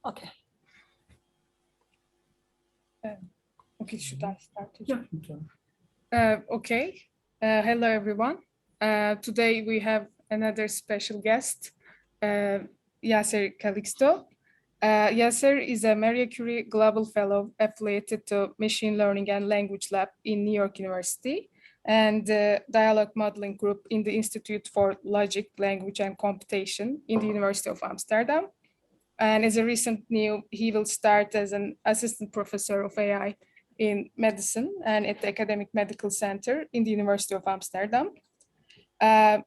Okay. Okay, should I start? Yeah, you can. Okay. Hello, everyone. Today we have another special guest, Iacer Calixto. Iacer is a Marie Curie Global Fellow affiliated to Machine Learning and Language Lab in New York University and the Dialogue Modeling Group in the Institute for Logic, Language and Computation in the University of Amsterdam. And as a recent new, he will start as an assistant professor of AI in medicine and at the Academic Medical Center in the University of Amsterdam.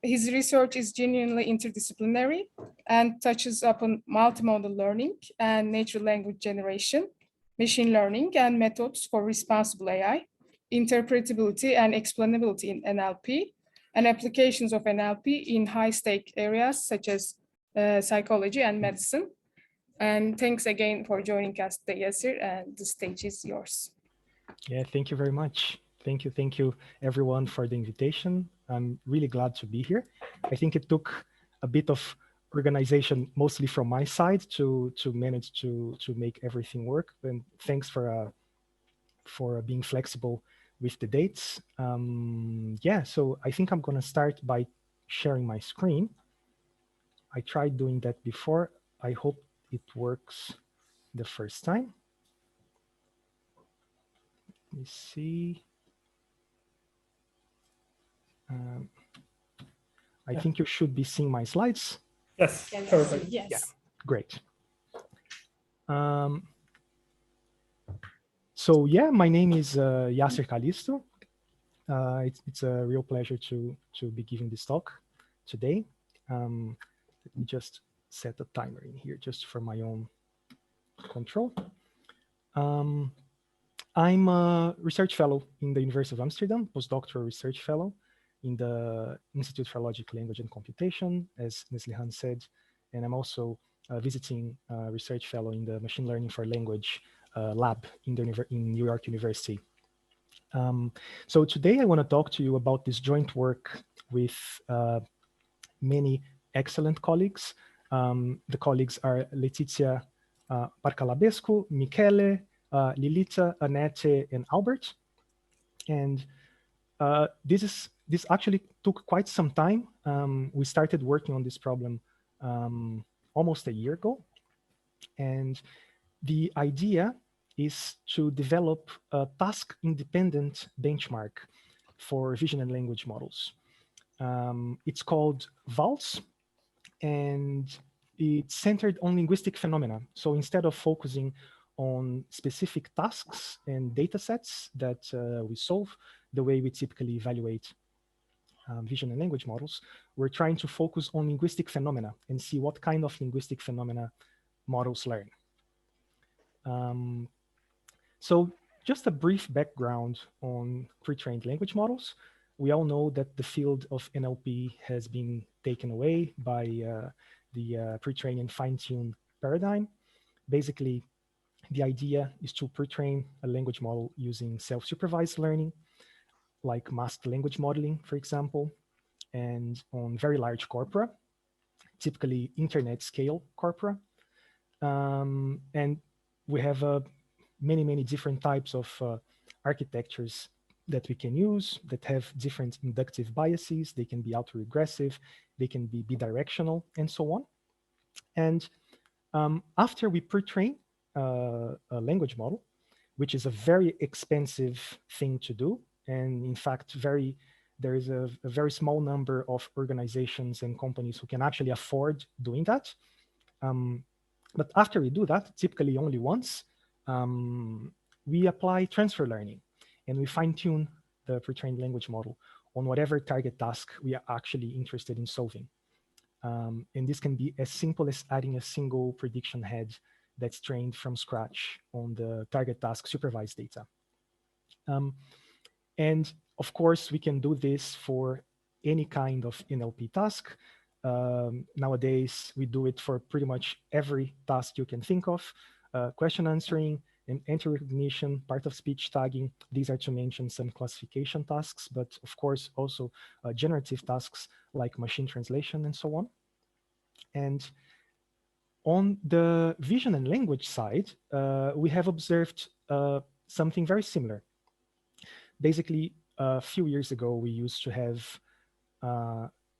His research is genuinely interdisciplinary and touches upon multimodal learning and natural language generation, machine learning and methods for responsible AI, interpretability and explainability in NLP, and applications of NLP in high-stake areas such as psychology and medicine. And thanks again for joining us today, Iacer, and the stage is yours. Yeah, thank you very much. Thank you everyone for the invitation. I'm really glad to be here. I think it took a bit of organization, mostly from my side, to manage to make everything work. And thanks for being flexible with the dates. Yeah, so I think I'm gonna start by sharing my screen. I tried doing that before. I hope it works the first time. Let me see. I think you should be seeing my slides. Yes, perfect. Yes. Yeah, great. So yeah, my name is Iacer Calixto. It's a real pleasure to be giving this talk today. Let me just set a timer in here just for my own control. I'm a research fellow in the University of Amsterdam, postdoctoral research fellow in the Institute for Logic, Language and Computation, as Neslihan said. And I'm also a visiting research fellow in the Machine Learning for Language lab in New York University. So today I want to talk to you about this joint work with many excellent colleagues. The colleagues are Letizia Barcalabescu, Michele, Lilita, Annette, and Albert. And this actually took quite some time. We started working on this problem almost a year ago. And the idea is to develop a task-independent benchmark for vision and language models. It's called VALS, and it's centered on linguistic phenomena. So instead of focusing on specific tasks and data sets that we solve the way we typically evaluate vision and language models, we're trying to focus on linguistic phenomena and see what kind of linguistic phenomena models learn. So just a brief background on pre-trained language models. We all know that the field of NLP has been taken away by the pre-train and fine-tune paradigm. Basically, the idea is to pre-train a language model using self-supervised learning, like masked language modeling, for example, and on very large corpora, typically internet scale corpora. And we have many different types of architectures that we can use that have different inductive biases. They can be autoregressive, they can be bidirectional, and so on. And after we pre-train a language model, which is a very expensive thing to do, and in fact, there is a very small number of organizations and companies who can actually afford doing that. But after we do that, typically only once, we apply transfer learning and we fine-tune the pre-trained language model on whatever target task we are actually interested in solving. And this can be as simple as adding a single prediction head that's trained from scratch on the target task supervised data. And of course, we can do this for any kind of NLP task. Nowadays, we do it for pretty much every task you can think of. Question answering and entry recognition, part of speech tagging. These are to mention some classification tasks, but of course also generative tasks like machine translation and so on. And On the vision and language side, we have observed something very similar. Basically, a few years ago, we used to have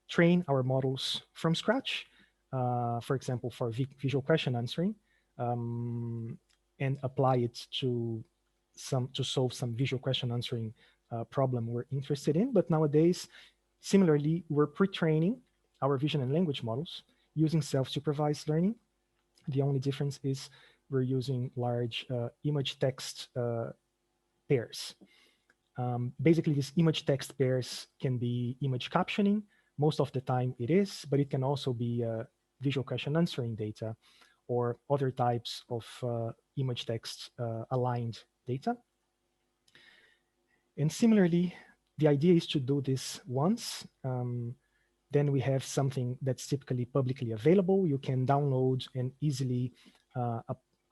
train our models from scratch, for example, for visual question answering, and apply it to solve some visual question answering problem we're interested in. But nowadays, similarly, we're pre-training our vision and language models using self-supervised learning. The only difference is we're using large image text pairs. Basically, these image text pairs can be image captioning. Most of the time it is, but it can also be visual question answering data or other types of image text aligned data. And similarly, the idea is to do this once. Then we have something that's typically publicly available. You can download and easily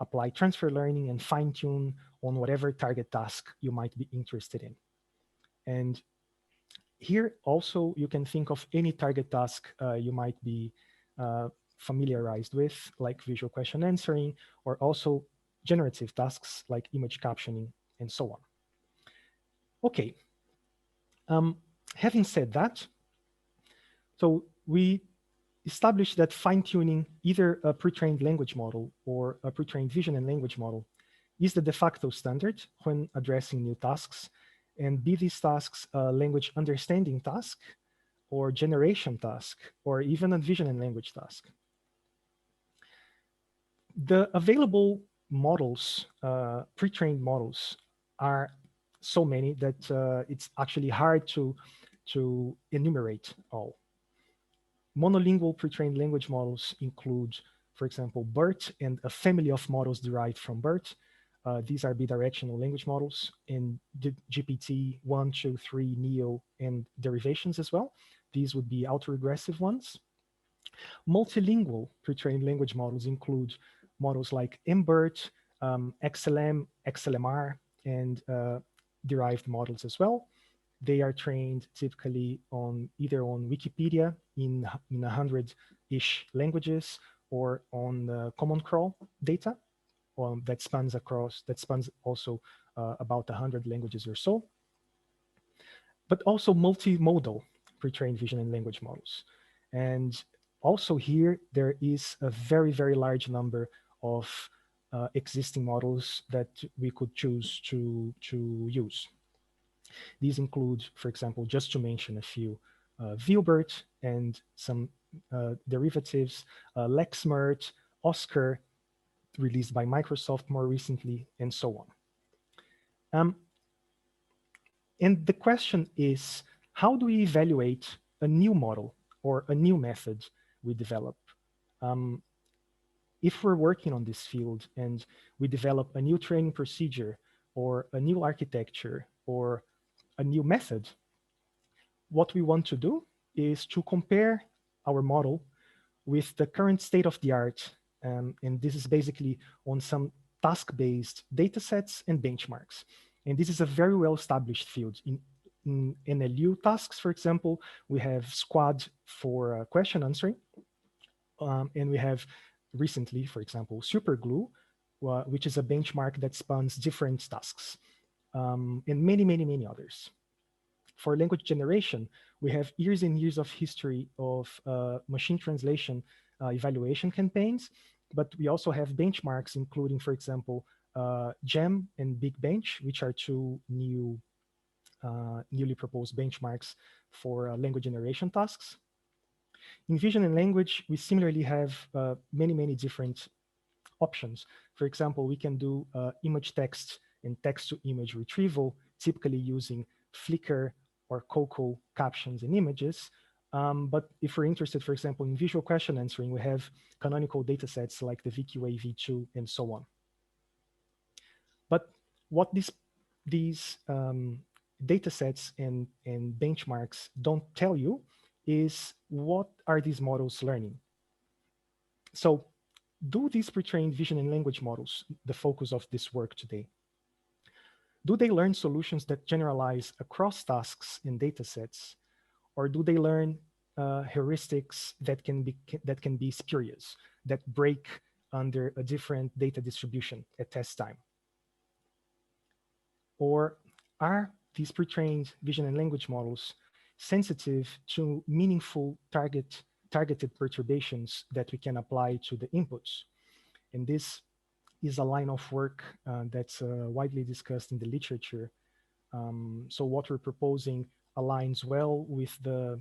apply transfer learning and fine tune on whatever target task you might be interested in. And here also you can think of any target task you might be familiarized with, like visual question answering, or also generative tasks like image captioning and so on. Okay, having said that, so we established that fine-tuning either a pre-trained language model or a pre-trained vision and language model is the de facto standard when addressing new tasks, and be these tasks a language understanding task or generation task or even a vision and language task. The available models, pre-trained models, are so many that it's actually hard to enumerate all. Monolingual pre-trained language models include, for example, BERT and a family of models derived from BERT. These are bidirectional language models in GPT 1, 2, 3, NEO, and derivations as well. These would be autoregressive ones. Multilingual pre-trained language models include models like MBERT, XLM, XLMR, and derived models as well. They are trained typically on either on Wikipedia in 100-ish languages or on Common Crawl data that spans also about 100 languages or so. But also multimodal pre-trained vision and language models. And also here, there is a very, very large number of existing models that we could choose to use. These include, for example, just to mention a few, ViewBERT and some derivatives, LexMERT, Oscar, released by Microsoft more recently, and so on. And the question is, how do we evaluate a new model or a new method we develop? If we're working on this field and we develop a new training procedure or a new architecture or a new method, what we want to do is to compare our model with the current state of the art. And this is basically on some task-based data sets and benchmarks. And this is a very well-established field. In NLU tasks, for example, we have Squad for question answering. And we have recently, for example, Superglue, which is a benchmark that spans different tasks, and many, many, many others. For language generation, we have years and years of history of machine translation evaluation campaigns, but we also have benchmarks, including, for example, GEM and Big Bench, which are two newly proposed benchmarks for language generation tasks. In vision and language, we similarly have many, many different options. For example, we can do image text and text to image retrieval, typically using Flickr or Cocoa captions and images. But if we're interested, for example, in visual question answering, we have canonical data sets like the VQA V2 and so on. But what these data sets and benchmarks don't tell you is what are these models learning? So do these pre-trained vision and language models, the focus of this work today, do they learn solutions that generalize across tasks and data sets? Or do they learn heuristics that can be spurious, that break under a different data distribution at test time? Or are these pre-trained vision and language models sensitive to meaningful targeted perturbations that we can apply to the inputs? And this is a line of work that's widely discussed in the literature. So what we're proposing aligns well with the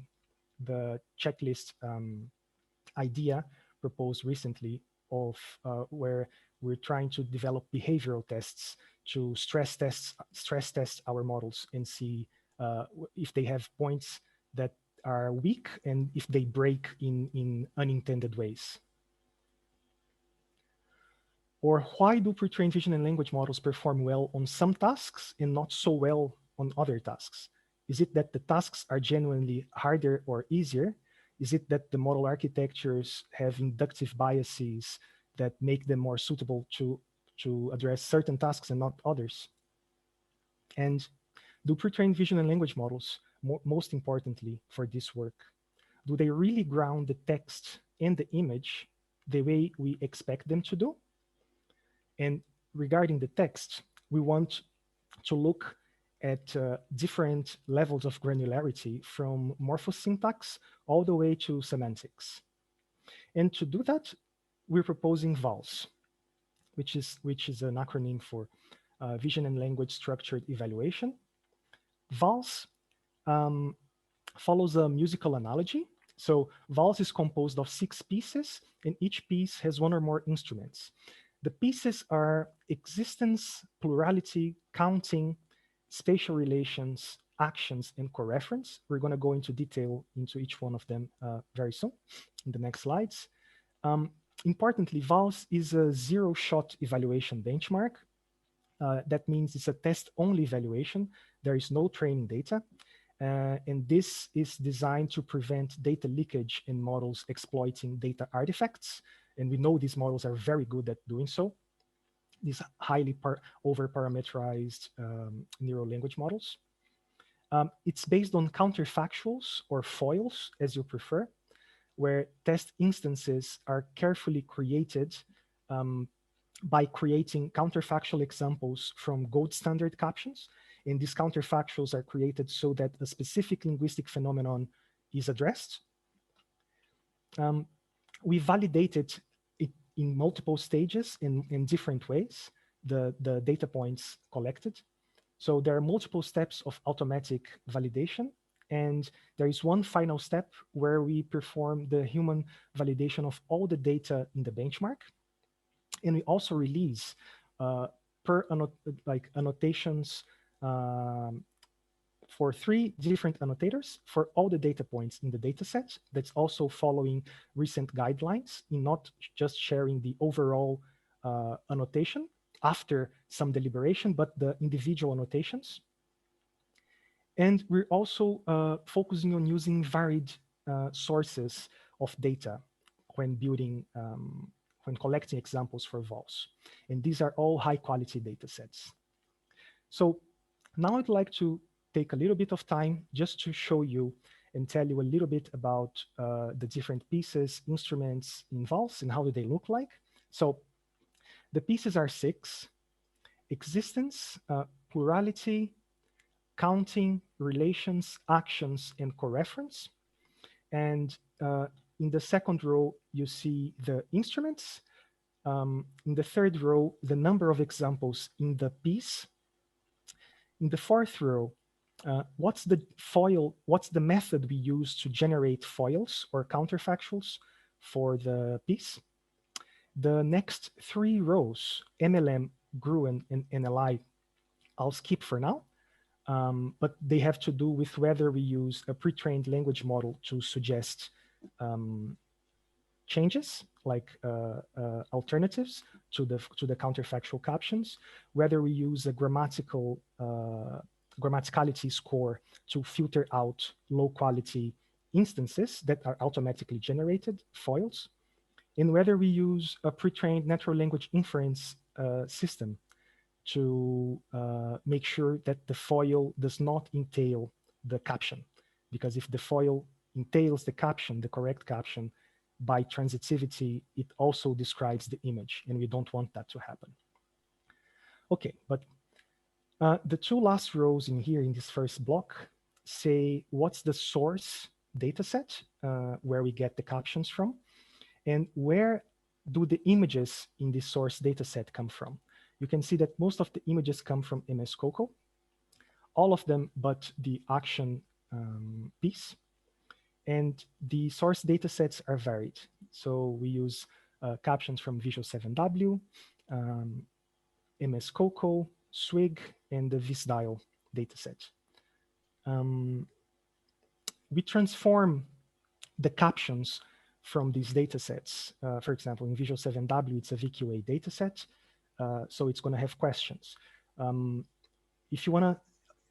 checklist idea proposed recently of where we're trying to develop behavioral tests to stress test our models and see if they have points that are weak and if they break in unintended ways. Or why do pre-trained vision and language models perform well on some tasks and not so well on other tasks? Is it that the tasks are genuinely harder or easier? Is it that the model architectures have inductive biases that make them more suitable to address certain tasks and not others? And do pre-trained vision and language models, most importantly for this work, do they really ground the text and the image the way we expect them to do? And regarding the text, we want to look at different levels of granularity from morphosyntax all the way to semantics. And to do that, we're proposing VALS, which is an acronym for Vision and Language Structured Evaluation. VALS follows a musical analogy. So VALS is composed of 6 pieces, and each piece has 1 or more instruments. The pieces are existence, plurality, counting, spatial relations, actions, and coreference. We're going to go into detail into each one of them very soon in the next slides. Importantly, VALS is a zero-shot evaluation benchmark. That means it's a test-only evaluation. There is no training data. And this is designed to prevent data leakage in models exploiting data artifacts. And we know these models are very good at doing so. These highly over-parameterized neural language models. It's based on counterfactuals or foils, as you prefer, where test instances are carefully created by creating counterfactual examples from gold standard captions. And these counterfactuals are created so that a specific linguistic phenomenon is addressed. We validated it in multiple stages in different ways, the data points collected. So there are multiple steps of automatic validation. And there is one final step where we perform the human validation of all the data in the benchmark. And we also release annotations for 3 different annotators for all the data points in the data set. That's also following recent guidelines in not just sharing the overall annotation after some deliberation, but the individual annotations. And we're also focusing on using varied sources of data when building, when collecting examples for VALS. And these are all high quality data sets. So now I'd like to take a little bit of time just to show you and tell you a little bit about the different pieces, instruments in VALS and how do they look like. So the pieces are 6: existence, plurality, counting, relations, actions, and coreference. And in the second row, you see the instruments. In the third row, the number of examples in the piece. In the fourth row, what's the method we use to generate foils or counterfactuals for the piece? The next 3 rows, MLM, GRUN, and NLI, I'll skip for now. But they have to do with whether we use a pre-trained language model to suggest changes, like alternatives to the counterfactual captions, whether we use a grammaticality score to filter out low quality instances that are automatically generated, foils, and whether we use a pre-trained natural language inference system to make sure that the foil does not entail the caption. Because if the foil entails the caption, the correct caption, by transitivity, it also describes the image, and we don't want that to happen. Okay, but the two last rows in here in this first block say what's the source data set where we get the captions from, and where do the images in this source data set come from. You can see that most of the images come from MS Coco, all of them but the action piece. And the source data sets are varied. So we use captions from Visual 7W, MS Coco, Swig, and the VisDial dataset. We transform the captions from these datasets. For example, in Visual 7W, it's a VQA dataset, so it's going to have questions. If you want to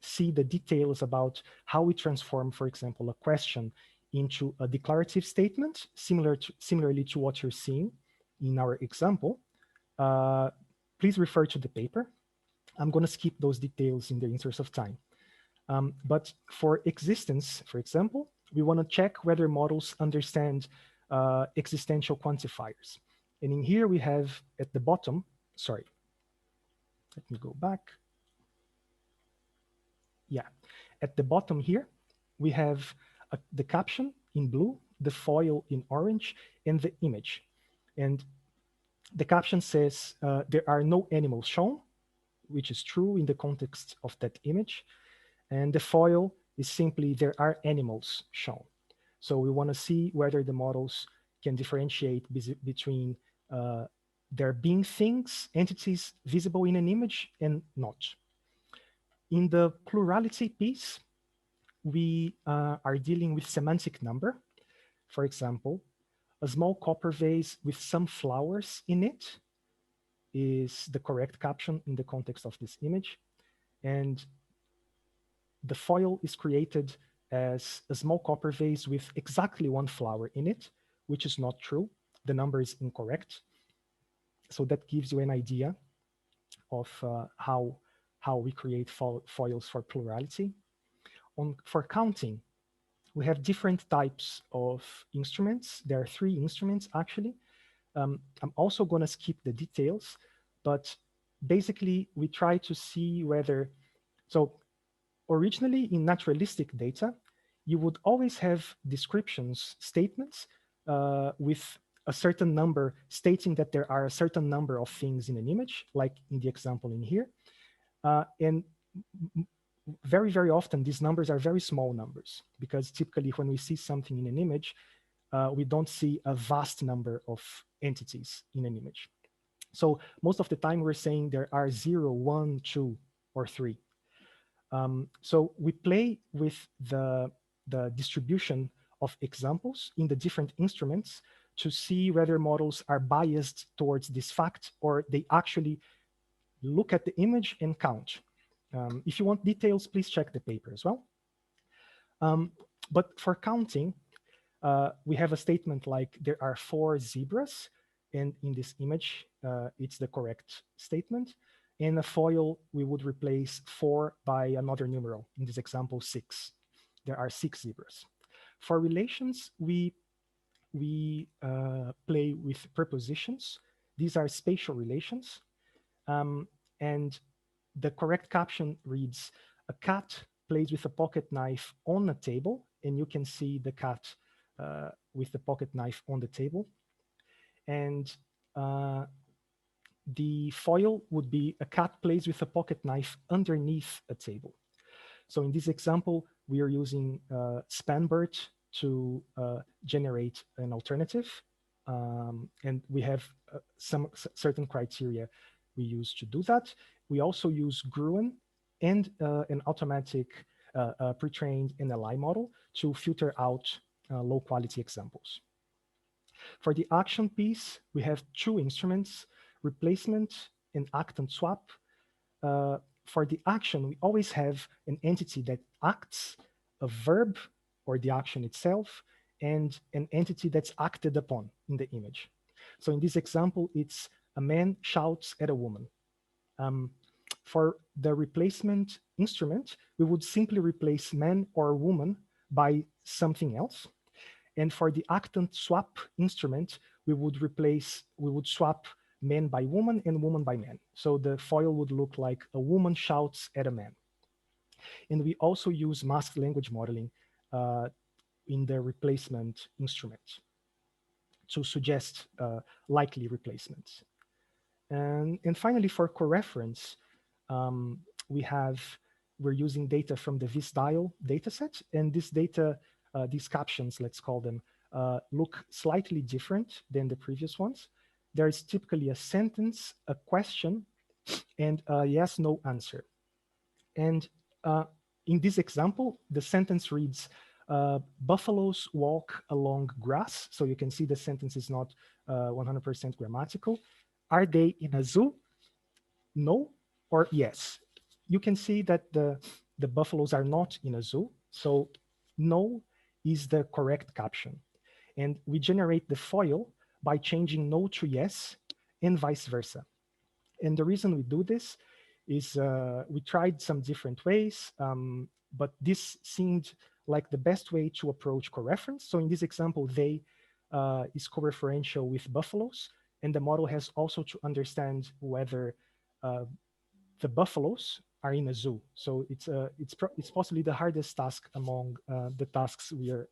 see the details about how we transform, for example, a question into a declarative statement, similarly to what you're seeing in our example, please refer to the paper. I'm going to skip those details in the interest of time. But for existence, for example, we want to check whether models understand existential quantifiers. And in here we have at the bottom, sorry, let me go back. Yeah, at the bottom here, we have the caption in blue, the foil in orange, and the image. And the caption says there are no animals shown, which is true in the context of that image. And the foil is simply there are animals shown. So we want to see whether the models can differentiate between there being things, entities visible in an image and not. In the plurality piece, we are dealing with semantic number. For example, a small copper vase with some flowers in it is the correct caption in the context of this image. And the foil is created as a small copper vase with exactly one flower in it, which is not true. The number is incorrect. So that gives you an idea of how we create foils for plurality. For counting, we have different types of instruments. There are 3 instruments, actually. I'm also going to skip the details, but basically, we try to see whether, so originally in naturalistic data, you would always have descriptions, statements with a certain number stating that there are a certain number of things in an image, like in the example in here. And very, very often, these numbers are very small numbers, because typically when we see something in an image, we don't see a vast number of entities in an image. So most of the time, we're saying there are 0, 1, 2, or 3. So we play with the distribution of examples in the different instruments to see whether models are biased towards this fact, or they actually look at the image and count. If you want details, please check the paper as well. But for counting, we have a statement like there are 4 zebras, and in this image, it's the correct statement. In a foil, we would replace 4 by another numeral. In this example, 6. There are 6 zebras. For relations, we play with prepositions. These are spatial relations. And the correct caption reads, a cat plays with a pocket knife on a table, and you can see the cat with the pocket knife on the table. And the foil would be a cat plays with a pocket knife underneath a table. So in this example, we are using Spanbert to generate an alternative. And we have some certain criteria we use to do that. We also use Gruen and an automatic pre-trained NLI model to filter out low quality examples. For the action piece, we have 2 instruments, replacement and actant swap. For the action, we always have an entity that acts, a verb or the action itself, and an entity that's acted upon in the image. So in this example, it's a man shouts at a woman. For the replacement instrument, we would simply replace man or woman by something else. And for the actant swap instrument, we would swap man by woman and woman by man. So the foil would look like a woman shouts at a man. And we also use masked language modeling in the replacement instrument to suggest likely replacements. And finally, for coreference, um, we're using data from the VisDial dataset, and this data, these captions, let's call them, look slightly different than the previous ones. There is typically a sentence, a question, and a yes/no answer. And in this example, the sentence reads, buffaloes walk along grass. So you can see the sentence is not 100% grammatical. Are they in a zoo? No or yes. You can see that the buffaloes are not in a zoo. So no is the correct caption. And we generate the foil by changing no to yes and vice versa. And the reason we do this is we tried some different ways, but this seemed like the best way to approach coreference. So in this example, they is coreferential with buffaloes, and the model has also to understand whether the buffaloes are in a zoo. So it's possibly the hardest task among the tasks we are,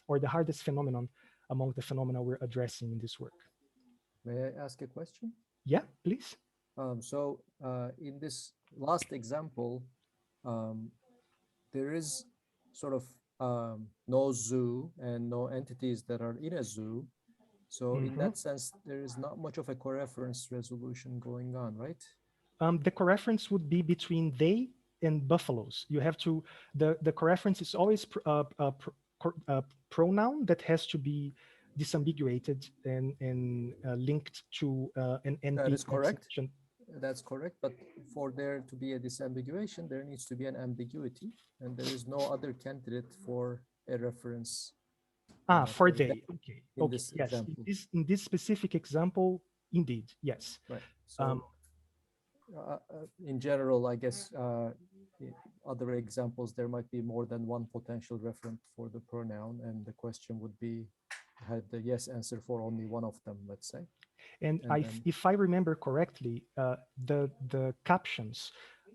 or the hardest phenomenon among the phenomena we're addressing in this work. May I ask a question? Yeah, please. In this last example, there is sort of no zoo and no entities that are in a zoo. So in that sense, there is not much of a coreference resolution going on, right? The coreference would be between they and buffaloes. You have to, the coreference is always pronoun that has to be disambiguated and linked to an NP. That is correct. That's correct. But for there to be a disambiguation, there needs to be an ambiguity, and there is no other candidate for a reference. For they. Okay. In this yes. example. In this specific example, indeed, yes. Right. So, in general, I guess in other examples, there might be more than one potential referent for the pronoun, and the question would be, had the yes answer for only one of them, let's say. And if I remember correctly, the captions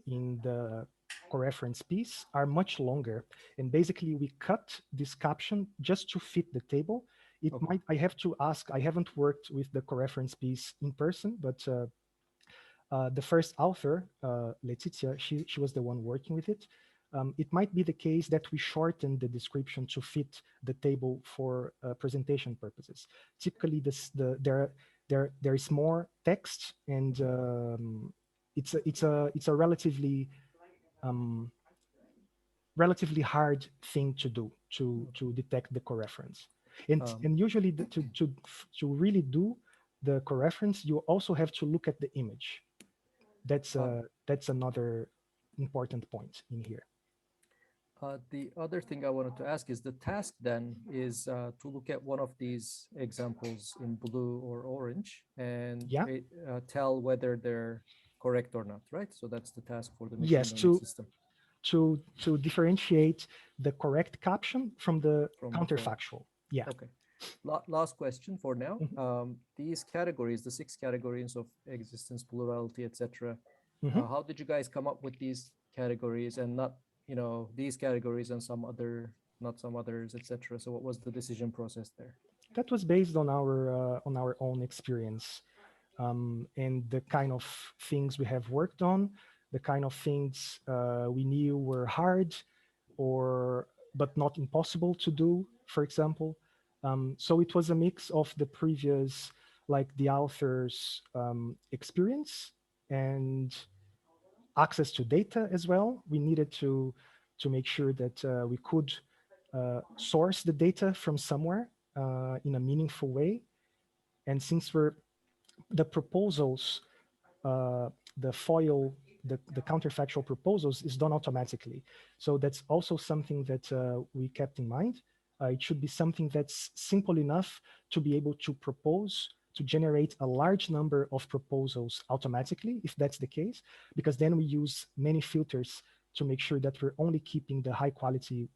in the coreference piece are much longer. And basically, we cut this caption just to fit the table. It might, I have to ask, I haven't worked with the coreference piece in person, but the first author, Letizia, she was the one working with it. It might be the case that we shorten the description to fit the table for presentation purposes. Typically, there is more text, and it's a relatively hard thing to do to detect the coreference. And usually to really do the coreference, you also have to look at the image. That's another important point in here. The other thing I wanted to ask is the task then is to look at one of these examples in blue or orange and tell whether they're correct or not, right? So that's the task for the machine learning system. To differentiate the correct caption from the counterfactual. Yeah. Okay. Last question for now. These categories, the 6 categories of existence, plurality, etc. How did you guys come up with these categories and not, these categories and not some others, etc.? So what was the decision process there? That was based on our own experience and the kind of things we have worked on, the kind of things we knew were hard but not impossible to do, for example. So it was a mix of the previous, like the author's experience and access to data as well. We needed to make sure that we could source the data from somewhere in a meaningful way. And since the proposals, the foil, the counterfactual proposals is done automatically. So that's also something that we kept in mind. It should be something that's simple enough to be able to propose, to generate a large number of proposals automatically, if that's the case, because then we use many filters to make sure that we're only keeping the high quality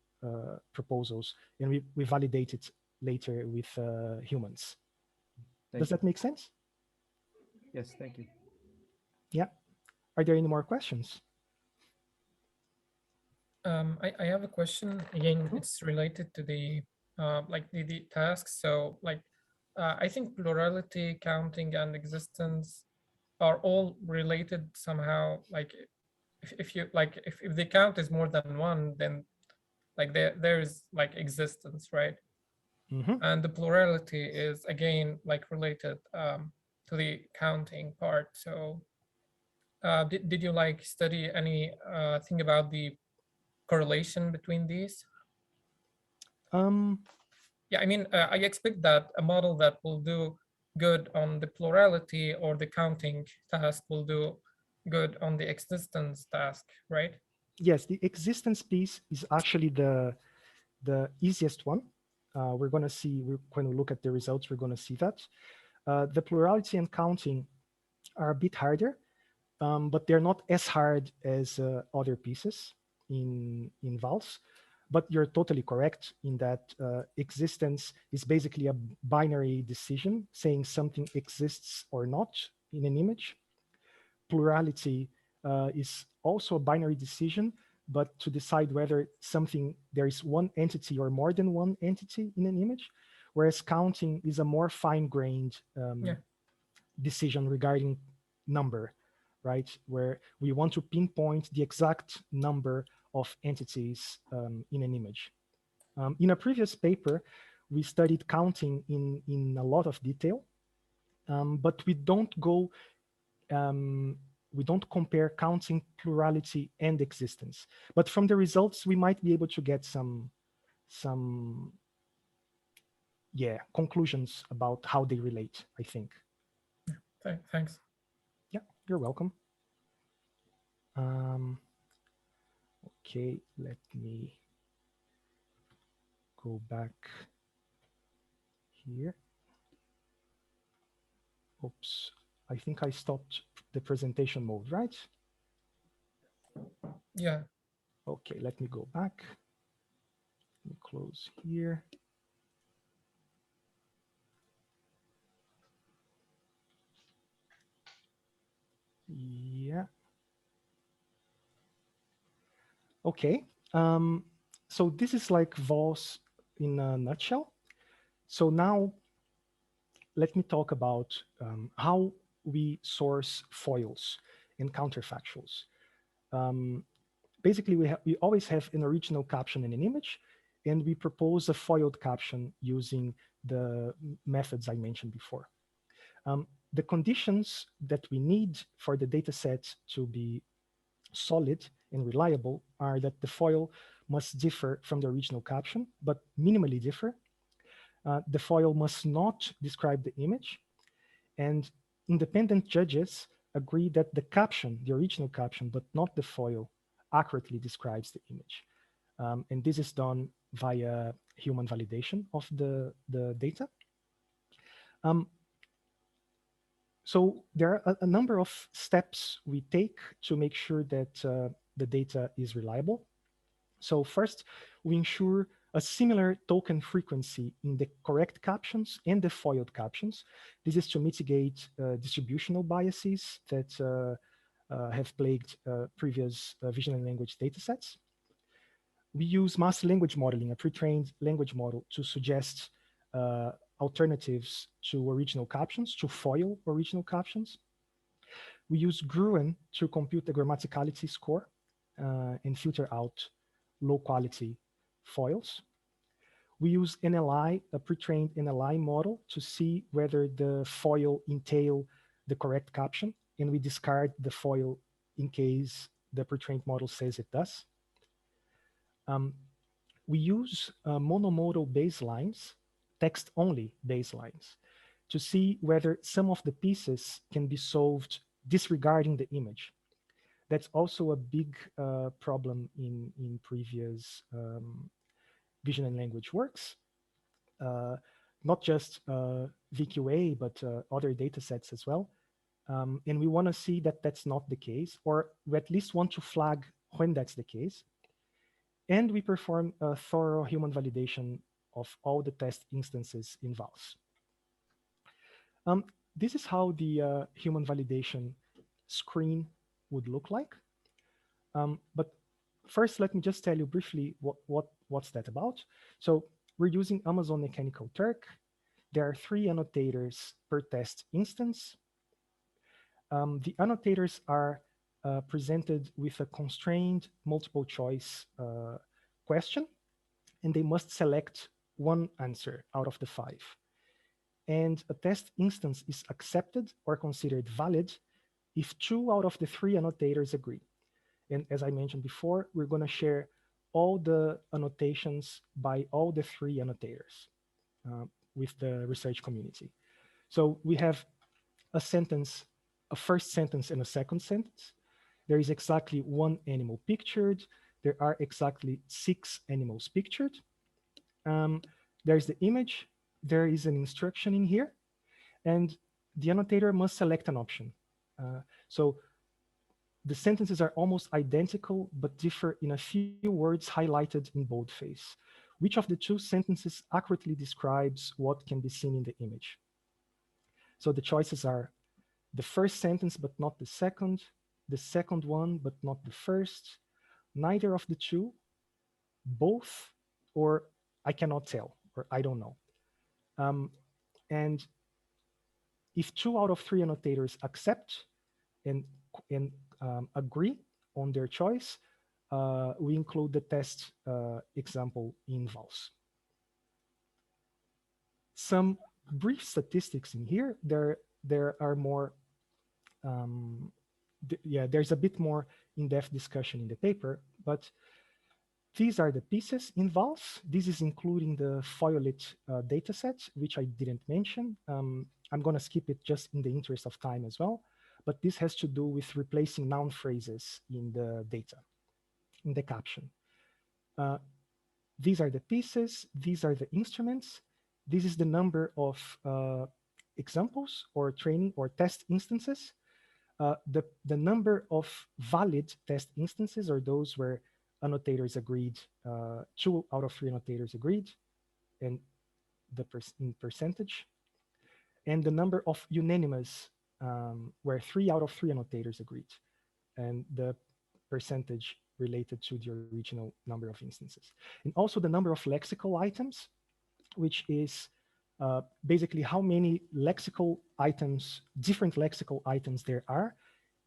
proposals, and we validate it later with humans. Thank Does you. that make sense? Yes, thank you. Yeah. Are there any more questions? I have a question. Again, it's related to the like the tasks. So like I think plurality, counting, and existence are all related somehow. Like if you like if the count is more than one, then like there's like existence, right? Mm-hmm. And the plurality is again like related to the counting part. So did you like study any thing about the correlation between these? Um, Yeah, I mean, I expect that a model that will do good on the plurality or the counting task will do good on the existence task, right? yes, the existence piece is actually the easiest one. We're going to see, when we look at the results, we're going to see that. The plurality and counting are a bit harder, but they're not as hard as other pieces in vals. But you're totally correct in that existence is basically a binary decision saying something exists or not in an image. Plurality is also a binary decision, but to decide whether something, there is one entity or more than one entity in an image, whereas counting is a more fine-grained decision regarding number, right? Where we want to pinpoint the exact number of entities in an image. In a previous paper, we studied counting in a lot of detail, but we don't go we don't compare counting, plurality, and existence. But from the results, we might be able to get some conclusions about how they relate, I think. Thanks. Yeah, you're welcome. Okay, let me go back here. Oops, I think I stopped the presentation mode, right? Yeah. Okay, let me go back. Let me close here. Yeah. Okay. So this is like VOS in a nutshell. So now let me talk about how we source foils and counterfactuals. Basically, we always have an original caption in an image, and we propose a foiled caption using the methods I mentioned before. The conditions that we need for the data set to be solid and reliable are that the foil must differ from the original caption, but minimally differ. The foil must not describe the image, and independent judges agree that the caption, the original caption, but not the foil, accurately describes the image. And this is done via human validation of the data. So there are a number of steps we take to make sure that the data is reliable. So first, we ensure a similar token frequency in the correct captions and the foiled captions. This is to mitigate distributional biases that have plagued previous vision and language datasets. We use master language modeling, a pre-trained language model, to suggest alternatives to original captions, to foil original captions. We use Gruen to compute the grammaticality score and filter out low quality foils. We use NLI, a pre-trained NLI model, to see whether the foil entail the correct caption, and we discard the foil in case the pre-trained model says it does. We use monomodal baselines, text-only baselines, to see whether some of the pieces can be solved disregarding the image. That's also a big problem in previous vision and language works. Not just VQA, but other data sets as well. And we want to see that that's not the case, or we at least want to flag when that's the case. And we perform a thorough human validation of all the test instances in vals. This is how the human validation screen would look like. But first, let me just tell you briefly what's that about. So we're using Amazon Mechanical Turk. There are 3 annotators per test instance. The annotators are presented with a constrained multiple choice question, and they must select one answer out of the 5. And a test instance is accepted or considered valid if 2 out of the 3 annotators agree. And as I mentioned before, we're going to share all the annotations by all the 3 annotators with the research community. So we have a sentence, a first sentence and a second sentence. There is exactly 1 animal pictured. There are exactly 6 animals pictured. There's the image. There is an instruction in here. And the annotator must select an option. So the sentences are almost identical, but differ in a few words highlighted in boldface. Which of the 2 sentences accurately describes what can be seen in the image? So the choices are the first sentence, but not the second one, but not the first, neither of the 2, both, or I cannot tell, or I don't know. And if 2 out of 3 annotators accept and agree on their choice, we include the test example in vals. Some brief statistics in here. There are more, there's a bit more in-depth discussion in the paper, but these are the pieces in vals. This is including the FOILIT dataset, which I didn't mention. I'm going to skip it just in the interest of time as well. But this has to do with replacing noun phrases in the data, in the caption. These are the pieces. These are the instruments. This is the number of examples or training or test instances. The number of valid test instances are those where annotators agreed, 2 out of 3 annotators agreed, and in percentage. And the number of unanimous, where 3 out of 3 annotators agreed, and the percentage related to the original number of instances. And also the number of lexical items, which is basically how many lexical items, different lexical items there are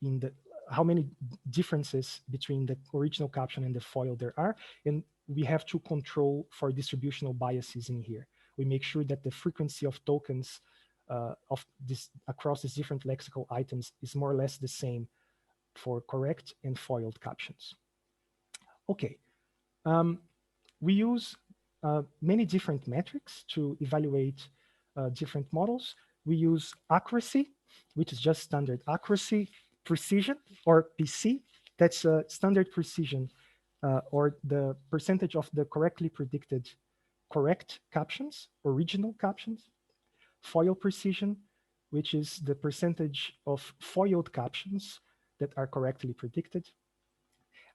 in the, how many differences between the original caption and the FOIL there are. And we have to control for distributional biases in here. We make sure that the frequency of tokens of this across these different lexical items is more or less the same for correct and foiled captions. Okay, we use many different metrics to evaluate different models. We use accuracy, which is just standard accuracy, precision, or PC, that's standard precision, or the percentage of the correctly predicted correct captions, original captions. Foil precision, which is the percentage of foiled captions that are correctly predicted.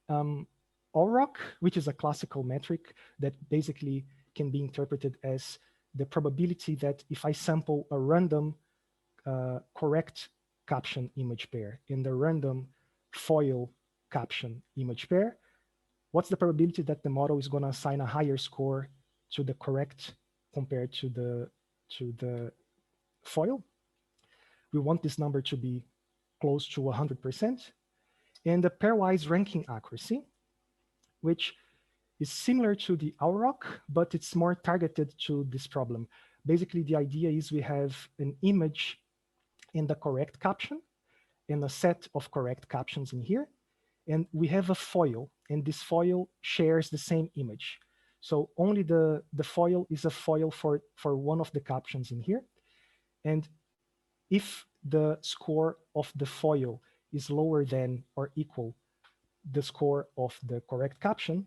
OROC, which is a classical metric that basically can be interpreted as the probability that if I sample a random correct caption image pair in the random foil caption image pair, what's the probability that the model is going to assign a higher score to the correct compared to the foil? We want this number to be close to 100%. And the pairwise ranking accuracy, which is similar to the OROC, but it's more targeted to this problem. Basically, the idea is we have an image in the correct caption and a set of correct captions in here. And we have a foil, and this foil shares the same image. So only the foil is a foil for one of the captions in here. And if the score of the foil is lower than or equal the score of the correct caption,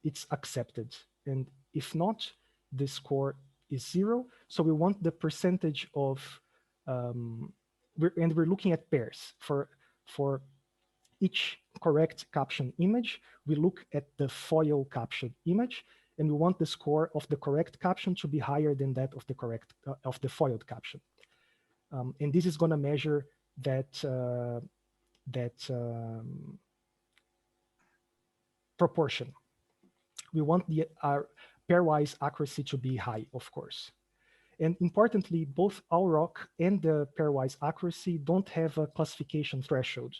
it's accepted. And if not, the score is 0. So we want the percentage of, and we're looking at pairs for each correct caption image, we look at the FOIL caption image, and we want the score of the correct caption to be higher than that of the correct of the FOILed caption. And this is going to measure that proportion. We want the pairwise accuracy to be high, of course. And importantly, both AUROC and the pairwise accuracy don't have a classification threshold,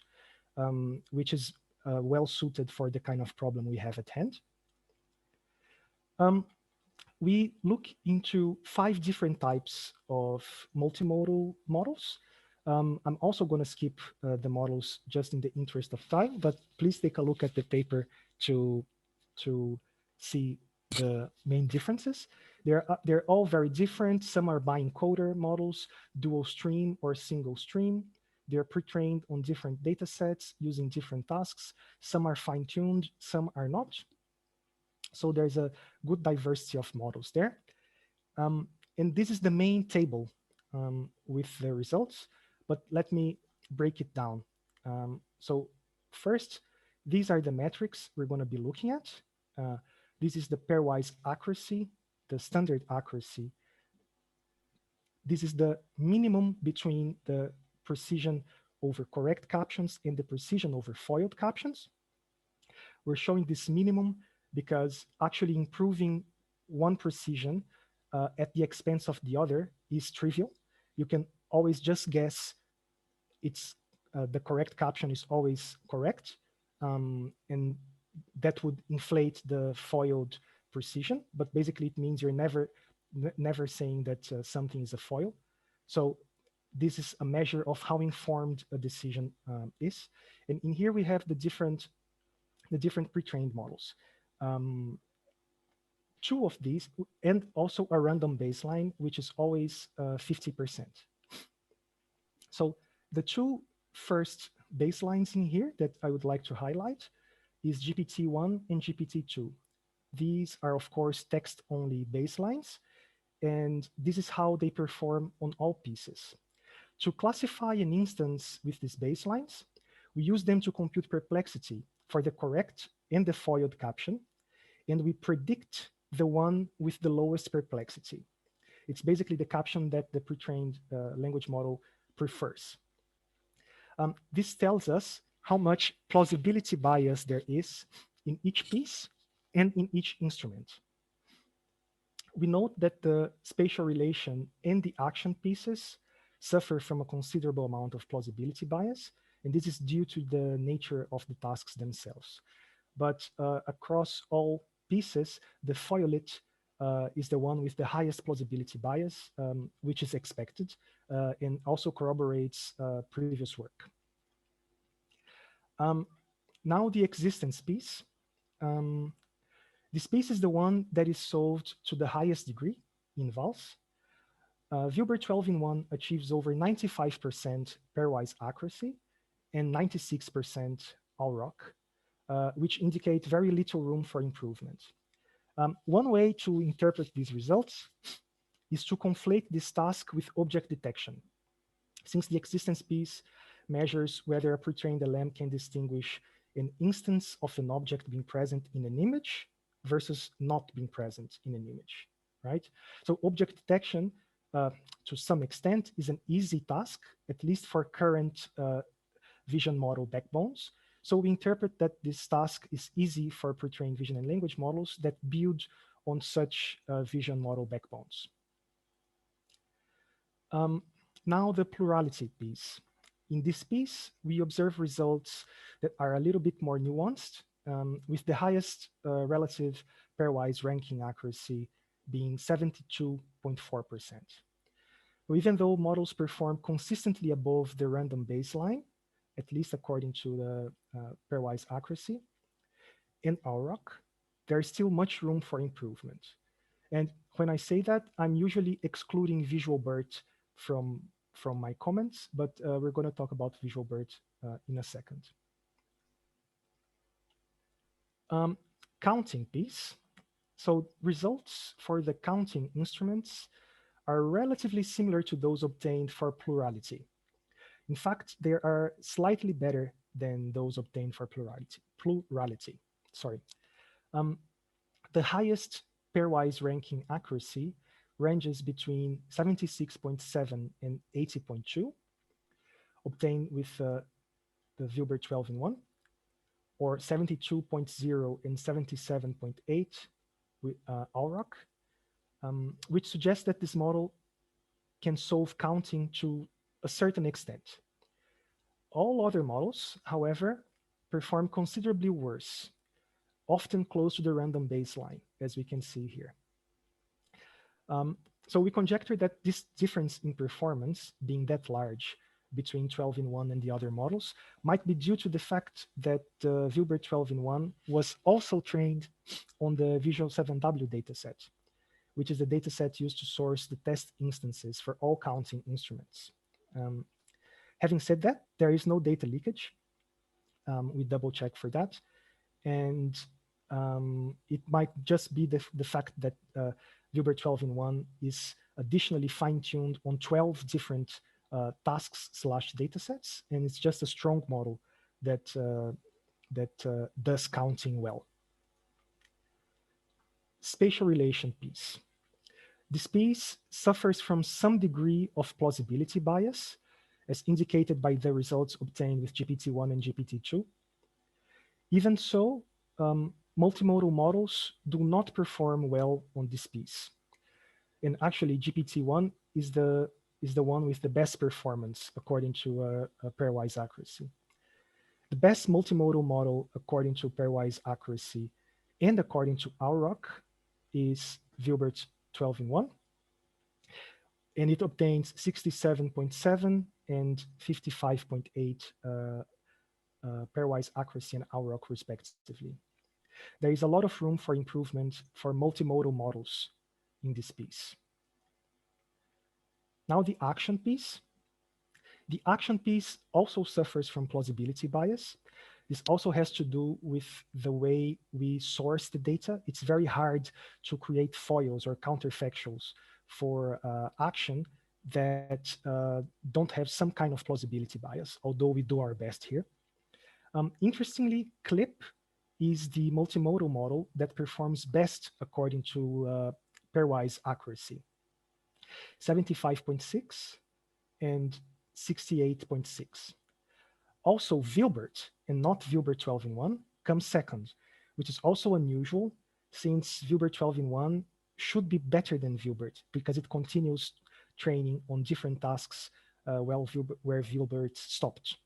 which is well suited for the kind of problem we have at hand. We look into 5 different types of multimodal models. I'm also going to skip the models just in the interest of time, but please take a look at the paper to see the main differences. They're all very different. Some are bi-encoder models, dual stream or single stream. They're pre-trained on different data sets using different tasks. Some are fine-tuned, some are not. So there's a good diversity of models there. And this is the main table with the results, but let me break it down. So first, these are the metrics we're going to be looking at. This is the pairwise accuracy, the standard accuracy. This is the minimum between the precision over correct captions and the precision over FOILed captions. We're showing this minimum because actually improving one precision at the expense of the other is trivial. You can always just guess it's the correct caption is always correct, and that would inflate the FOILed precision. But basically, it means you're never saying that something is a FOIL. So this is a measure of how informed a decision is. And in here we have the different pre-trained models. 2 of these, and also a random baseline, which is always 50%. So the 2 first baselines in here that I would like to highlight is GPT-1 and GPT-2. These are, of course, text-only baselines, and this is how they perform on all pieces. To classify an instance with these baselines, we use them to compute perplexity for the correct and the FOILed caption, and we predict the one with the lowest perplexity. It's basically the caption that the pre-trained language model prefers. This tells us how much plausibility bias there is in each piece and in each instrument. We note that the spatial relation and the action pieces suffer from a considerable amount of plausibility bias, and this is due to the nature of the tasks themselves. But across all pieces, the FOILed is the one with the highest plausibility bias, which is expected, and also corroborates previous work. Now the existence piece. This piece is the one that is solved to the highest degree in VALS. Wilbur 12-in-1 achieves over 95% pairwise accuracy and 96% AUROC, which indicate very little room for improvement. One way to interpret these results is to conflate this task with object detection. Since the existence piece measures whether a pre-trained LM can distinguish an instance of an object being present in an image versus not being present in an image, right? So object detection, to some extent, is an easy task, at least for current vision model backbones. So we interpret that this task is easy for pre-trained vision and language models that build on such vision model backbones. Now the plurality piece. In this piece, we observe results that are a little bit more nuanced, with the highest relative pairwise ranking accuracy being 72.4%. Even though models perform consistently above the random baseline, at least according to the pairwise accuracy, in AUROC, there is still much room for improvement. And when I say that, I'm usually excluding Visual BERT from my comments, but we're going to talk about Visual BERT in a second. Counting piece. So results for the counting instruments are relatively similar to those obtained for plurality. In fact, they are slightly better than those obtained for plurality. Sorry. The highest pairwise ranking accuracy ranges between 76.7 and 80.2, obtained with the Wilbur 12-in-1, or 72.0 and 77.8 with Auroch, which suggests that this model can solve counting to a certain extent. All other models, however, perform considerably worse, often close to the random baseline, as we can see here. So we conjecture that this difference in performance, being that large between 12-in-1 and the other models, might be due to the fact that Wilbur 12-in-1 was also trained on the Visual 7W dataset, which is the dataset used to source the test instances for all counting instruments. Having said that, there is no data leakage. We double check for that. And it might just be the fact that Wilbur 12-in-1 is additionally fine-tuned on 12 different tasks/datasets, and it's just a strong model that does counting well. Spatial relation piece. This piece suffers from some degree of plausibility bias, as indicated by the results obtained with GPT-1 and GPT-2. Even so, multimodal models do not perform well on this piece. And actually, GPT-1 is the one with the best performance according to pairwise accuracy. The best multimodal model according to pairwise accuracy and according to Auroch is Wilbur 12-in-1, and it obtains 67.7 and 55.8 pairwise accuracy and Auroch respectively. There is a lot of room for improvement for multimodal models in this piece. Now the action piece. The action piece also suffers from plausibility bias. This also has to do with the way we source the data. It's very hard to create foils or counterfactuals for action that don't have some kind of plausibility bias, although we do our best here. Interestingly, CLIP is the multimodal model that performs best according to pairwise accuracy, 75.6 and 68.6. Also, Wilbert, and not Wilbur 12-in-1, comes second, which is also unusual since Wilbur 12-in-1 should be better than Wilbert because it continues training on different tasks where Wilbert stopped.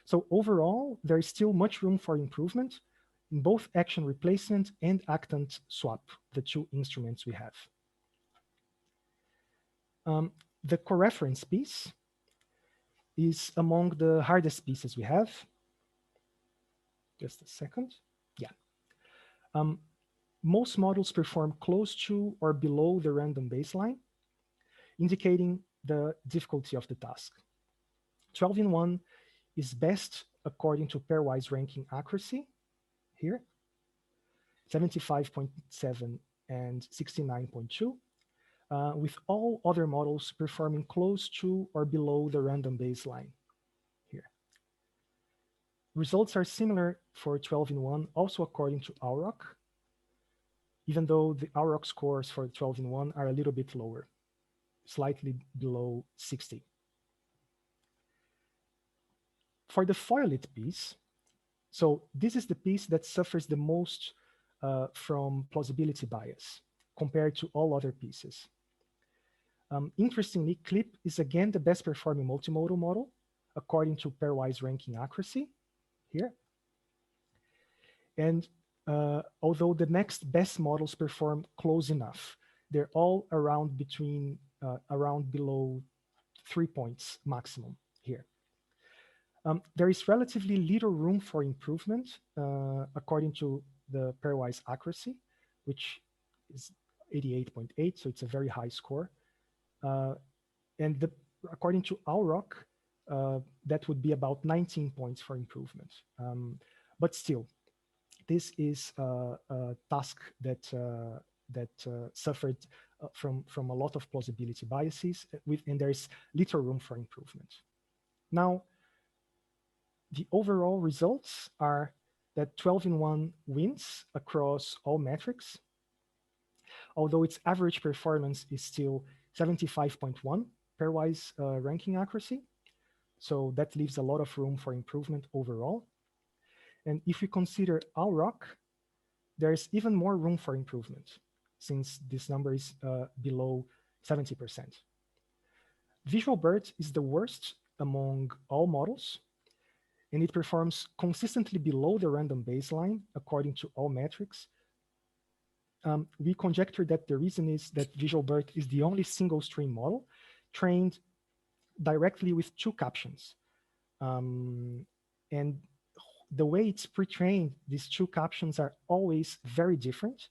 So overall, there is still much room for improvement in both action replacement and actant swap, the two instruments we have. The coreference piece is among the hardest pieces we have. Just a second. Yeah. Most models perform close to or below the random baseline, indicating the difficulty of the task. 12-in-1 is best according to pairwise ranking accuracy here, 75.7 and 69.2, with all other models performing close to or below the random baseline here. Results are similar for 12-in-1, also according to Auroch, even though the Auroch scores for 12-in-1 are a little bit lower, slightly below 60. For the foiled piece, so this is the piece that suffers the most from plausibility bias compared to all other pieces. Interestingly, CLIP is again the best performing multimodal model according to pairwise ranking accuracy here. And although the next best models perform close enough, they're all around below 3 points maximum here. There is relatively little room for improvement according to the pairwise accuracy, which is 88.8, so it's a very high score. And according to Auroch, that would be about 19 points for improvement. But still, this is a task that suffered from a lot of plausibility biases, and there is little room for improvement. Now, the overall results are that 12-in-1 wins across all metrics, although its average performance is still 75.1 pairwise ranking accuracy. So that leaves a lot of room for improvement overall. And if we consider ALROC, there's even more room for improvement, since this number is below 70%. VisualBERT is the worst among all models, and it performs consistently below the random baseline according to all metrics. We conjecture that the reason is that VisualBERT is the only single stream model trained directly with two captions. And the way it's pre-trained, these two captions are always very different.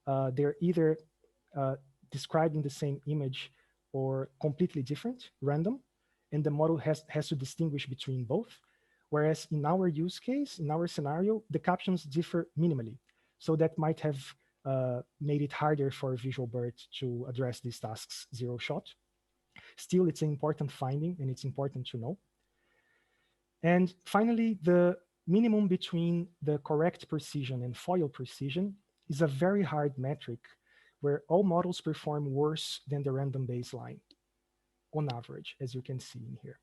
They're either describing the same image or completely different, random, and the model has to distinguish between both. Whereas in our use case, in our scenario, the captions differ minimally. So that might have made it harder for VisualBERT to address these tasks zero shot. Still, it's an important finding and it's important to know. And finally, the minimum between the correct precision and FOIL precision is a very hard metric where all models perform worse than the random baseline on average, as you can see in here.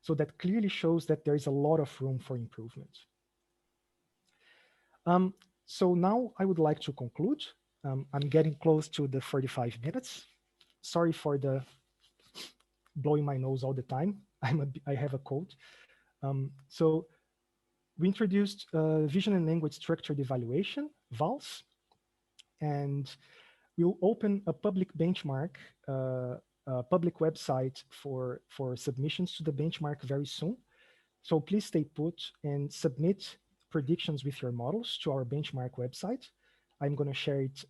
So that clearly shows that there is a lot of room for improvement. So now I would like to conclude. I'm getting close to the 45 minutes. Sorry for the blowing my nose all the time. I have a cold. So we introduced vision and language structured evaluation, VALS, and we'll open a public benchmark, a public website for submissions to the benchmark very soon. So please stay put and submit predictions with your models to our benchmark website. I'm going to share it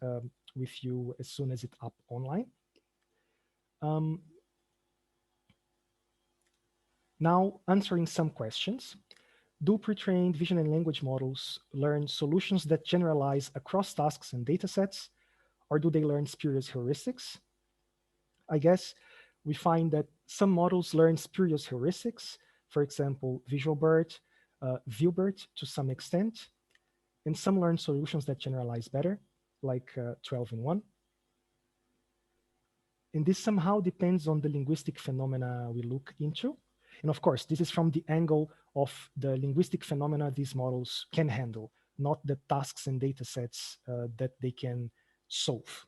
with you as soon as it's up online. Now, answering some questions. Do pre-trained vision and language models learn solutions that generalize across tasks and datasets, or do they learn spurious heuristics? I guess we find that some models learn spurious heuristics, for example, VisualBERT, ViewBERT to some extent, and some learn solutions that generalize better, like 12-in-1. And this somehow depends on the linguistic phenomena we look into. And of course, this is from the angle of the linguistic phenomena these models can handle, not the tasks and data sets that they can solve.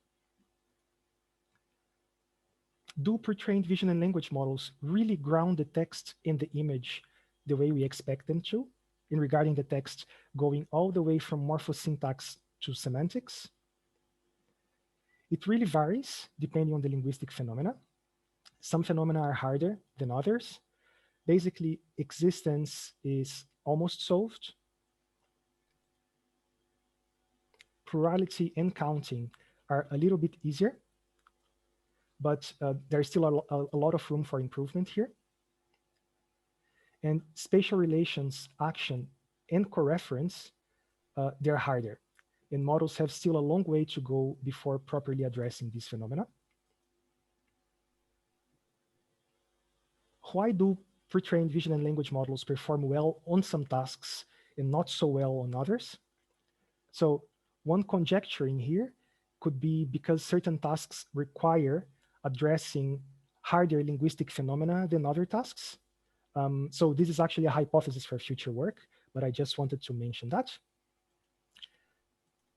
Do pre-trained vision and language models really ground the text in the image the way we expect them to, in regarding the text going all the way from morphosyntax to semantics? It really varies depending on the linguistic phenomena. Some phenomena are harder than others. Basically, existence is almost solved. Plurality and counting are a little bit easier, but there's still a lot of room for improvement here. And spatial relations, action, and coreference, they're harder. And models have still a long way to go before properly addressing these phenomena. Why do pre-trained vision and language models perform well on some tasks and not so well on others? So one conjecture in here could be because certain tasks require addressing harder linguistic phenomena than other tasks. So this is actually a hypothesis for future work, but I just wanted to mention that.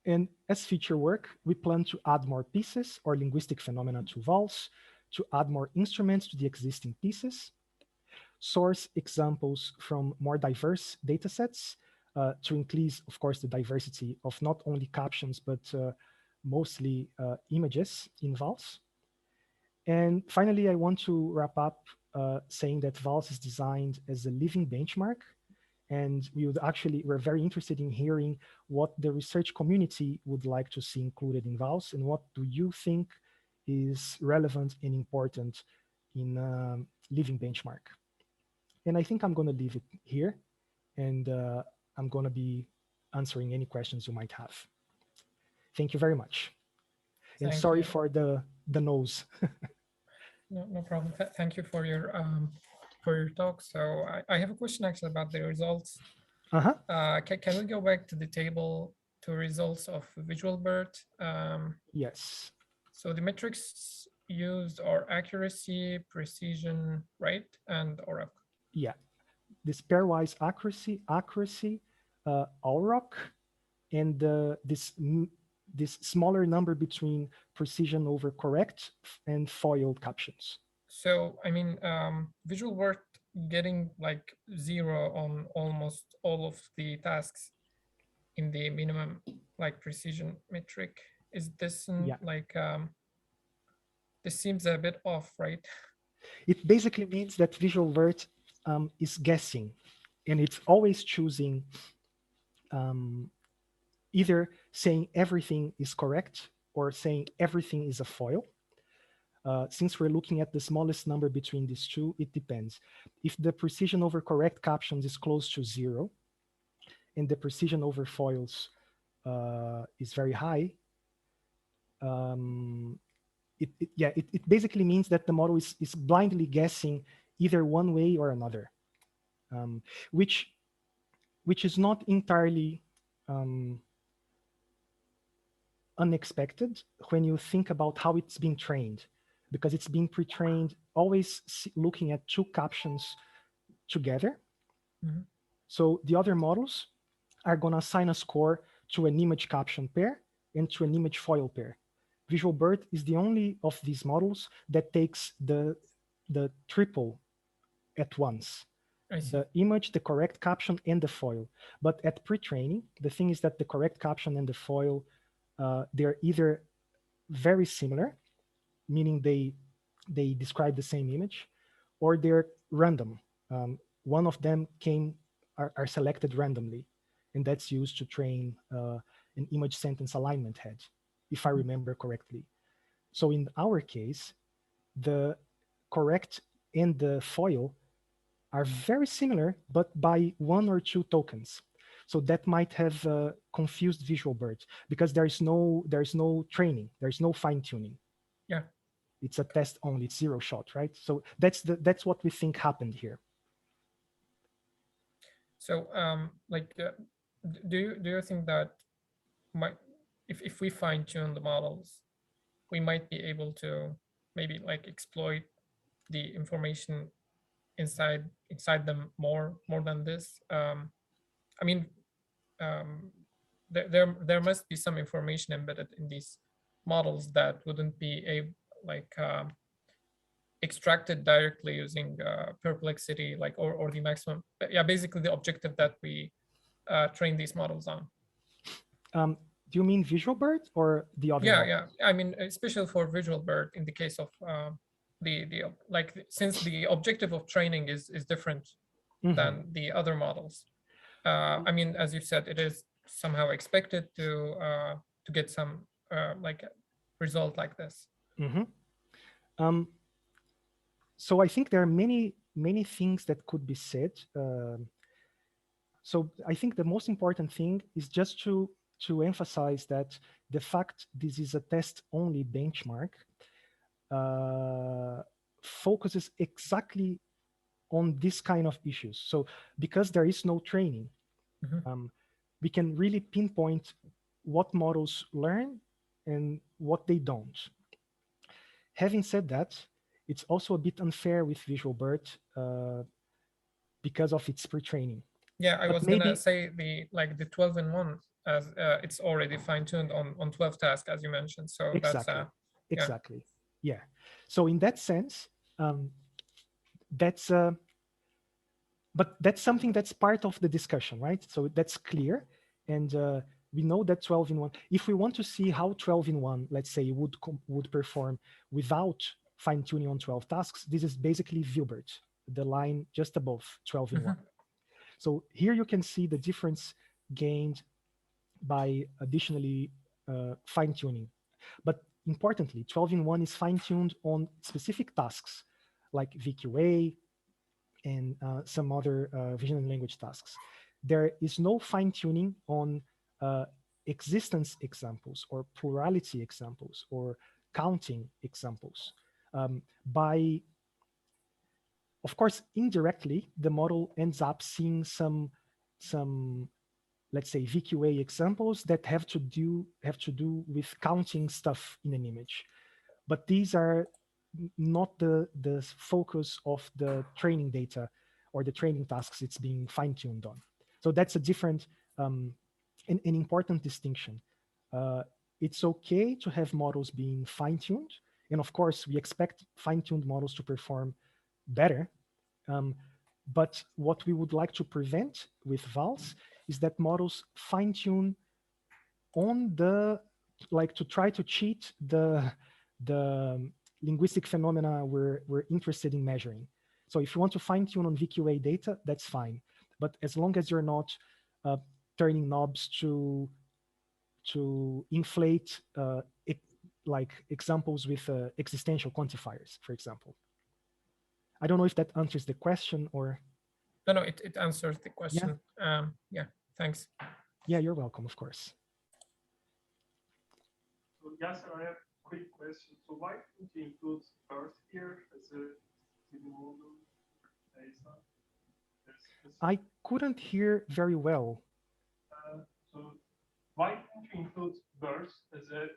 And as future work, we plan to add more pieces or linguistic phenomena to VALS, to add more instruments to the existing pieces, source examples from more diverse datasets to increase, of course, the diversity of not only captions, but mostly images in VALS. And finally, I want to wrap up saying that VALS is designed as a living benchmark. And we're very interested in hearing what the research community would like to see included in VALS, and what do you think is relevant and important in living benchmark. And I think I'm going to leave it here, and I'm going to be answering any questions you might have. Thank you very much. And sorry for the nose. No problem. Thank you for your for your talk. So I have a question actually about the results. Uh-huh. Can we go back to the table to results of visual BERT? Yes. So the metrics used are accuracy, precision, right, and ORAC. Yeah. This pairwise accuracy, AUROC, and this smaller number between precision over correct and foiled captions. So I mean, visual BERT getting like 0 on almost all of the tasks in the minimum like precision metric. Is this Yeah. like this seems a bit off, right? It basically means that visual BERT is guessing, and it's always choosing either saying everything is correct or saying everything is a foil. Since we're looking at the smallest number between these two, it depends. If the precision over correct captions is close to 0, and the precision over foils is very high, it basically means that the model is blindly guessing either one way or another, which is not entirely unexpected when you think about how it's been trained, because it's been pre-trained always looking at two captions together. Mm-hmm. So the other models are going to assign a score to an image caption pair and to an image foil pair. Visual BERT is the only of these models that takes the triple at once. The image, the correct caption, and the foil. But at pre-training, the thing is that the correct caption and the foil, they're either very similar, meaning they describe the same image, or they're random. One of them are selected randomly, and that's used to train an image sentence alignment head, if I remember correctly. So in our case, the correct and the foil are very similar, but by 1 or 2 tokens. So that might have confused visual BERT because there's no training, there's no fine tuning. Yeah. It's a test only, it's 0 shot, right? So that's what we think happened here. So do you think that if we fine tune the models, we might be able to maybe like exploit the information inside them more than this? I mean, there must be some information embedded in these models that wouldn't be extracted directly using perplexity, like or the maximum. Yeah, basically the objective that we train these models on. Do you mean visual BERT or the other? Yeah. I mean, especially for visual BERT, in the case of since the objective of training is different than the other models. I mean, as you said, it is somehow expected to get some result like this. So I think there are many things that could be said. So I think the most important thing is just to emphasize that the fact this is a test-only benchmark focuses exactly on this kind of issues. So because there is no training, we can really pinpoint what models learn and what they don't. Having said that, it's also a bit unfair with visual BERT because of its pre-training. Yeah, I was gonna say the 12-in-1 as it's already fine-tuned on 12 tasks, as you mentioned. So exactly. that's exactly. Yeah. So in that sense, that's but that's something that's part of the discussion, right? So that's clear, and we know that 12-in-1. If we want to see how 12-in-1, let's say, would perform without fine-tuning on 12 tasks, this is basically ViewBERT, the line just above 12-in-1. So here you can see the difference gained by additionally fine-tuning. But importantly, 12-in-1 is fine-tuned on specific tasks like VQA and some other vision and language tasks. There is no fine-tuning on existence examples or plurality examples or counting examples. By of course, indirectly, the model ends up seeing some let's say VQA examples that have to do with counting stuff in an image, but these are not the focus of the training data or the training tasks it's being fine-tuned on. So that's a different an important distinction. It's okay to have models being fine-tuned, and of course we expect fine-tuned models to perform better. But what we would like to prevent with VALs is that models fine-tune on the, like, to try to cheat the linguistic phenomena we're interested in measuring. So if you want to fine-tune on VQA data, that's fine. But as long as you're not turning knobs to inflate like examples with existential quantifiers, for example. I don't know if that answers the question or. No, it answers the question. Yeah, thanks. Yeah, you're welcome, of course. So yes, I have a quick question. So why didn't you include Earth here as a model data? I couldn't hear very well. So why didn't you include birds as a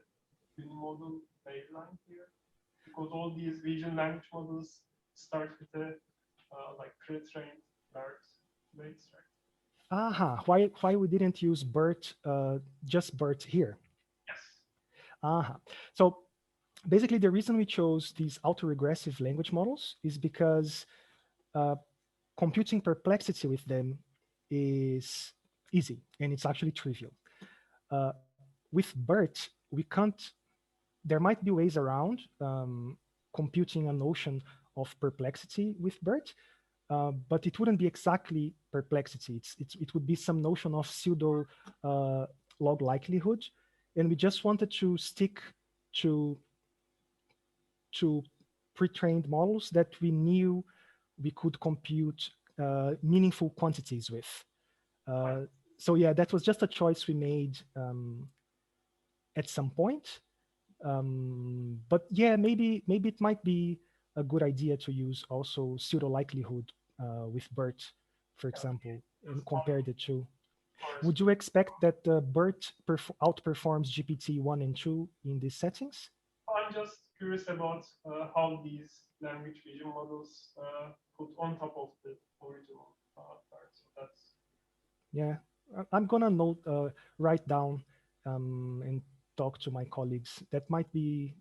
model baseline here? Because all these vision language models start with a like pre-trained birds weights, right? Aha, why we didn't use BERT, just BERT here? Yes. Aha. So basically the reason we chose these autoregressive language models is because computing perplexity with them is easy and it's actually trivial. With BERT, we can't, there might be ways around computing a notion of perplexity with BERT, but it wouldn't be exactly perplexity. It would be some notion of pseudo log likelihood. And we just wanted to stick to pre-trained models that we knew we could compute meaningful quantities with. So yeah, that was just a choice we made at some point. But yeah, maybe it might be a good idea to use also pseudo likelihood with BERT, for example, and compare the two. Would you expect that BERT outperforms GPT-1 and 2 in these settings? I'm just curious about how these language vision models put on top of the original part. So that's. Yeah, I'm gonna write down and talk to my colleagues. That might be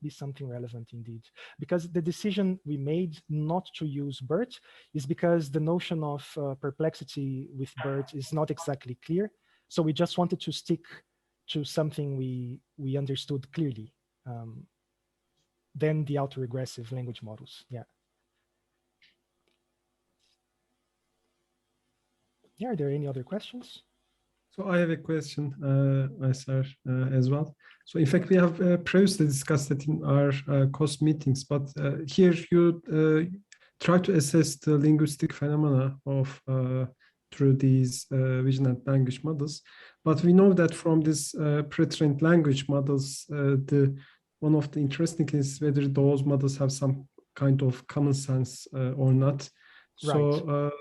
something relevant indeed, because the decision we made not to use BERT is because the notion of perplexity with BERT is not exactly clear. So we just wanted to stick to something we understood clearly. Then the autoregressive language models. Yeah. Yeah, are there any other questions? So I have a question, Iacer, as well. So in fact, we have previously discussed it in our course meetings, but here you try to assess the linguistic phenomena of through these vision and language models. But we know that from these pre-trained language models, one of the interesting is whether those models have some kind of common sense or not. So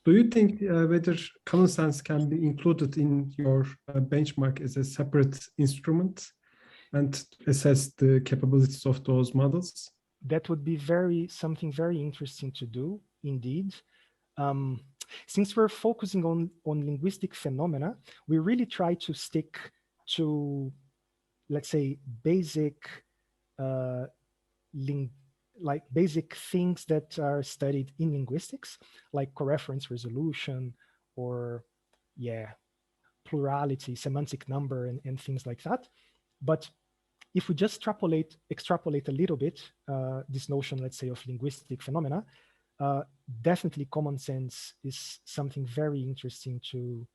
do you think whether common sense can be included in your benchmark as a separate instrument and assess the capabilities of those models? That would be something very interesting to do, indeed. Since we're focusing on linguistic phenomena, we really try to stick to, let's say, basic basic things that are studied in linguistics, like coreference resolution or, plurality, semantic number, and things like that. But if we just extrapolate a little bit, this notion, let's say, of linguistic phenomena, definitely common sense is something very interesting to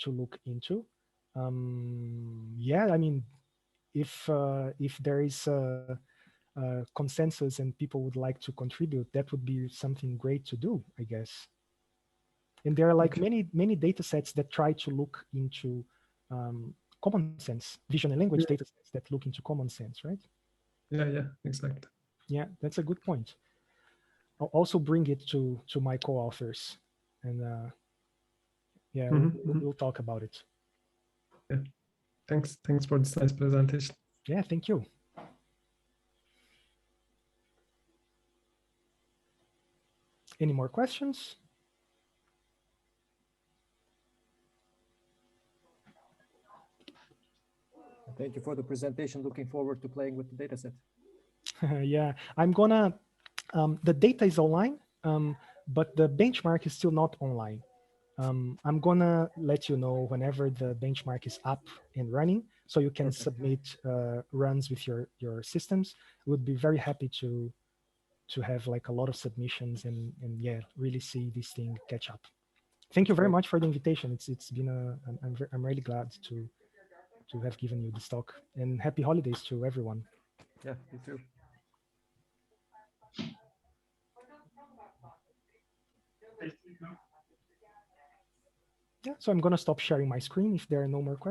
look into. Yeah, I mean, if there is a consensus and people would like to contribute, that would be something great to do, I guess. And there are like many data sets that try to look into common sense, vision and language data sets that look into common sense, right? Yeah, exactly. Yeah, that's a good point. I'll also bring it to my co-authors, and yeah, we'll talk about it. Yeah. Thanks for this nice presentation. Yeah, thank you. Any more questions? Thank you for the presentation. Looking forward to playing with the dataset. Yeah, I'm gonna, the data is online, but the benchmark is still not online. I'm gonna let you know whenever the benchmark is up and running, so you can submit runs with your systems. We'd be very happy to have like a lot of submissions and yeah, really see this thing catch up. Thank you very much for the invitation. It's been I'm really glad to have given you this talk, and happy holidays to everyone. Yeah, you too. Yeah, so I'm gonna stop sharing my screen if there are no more questions.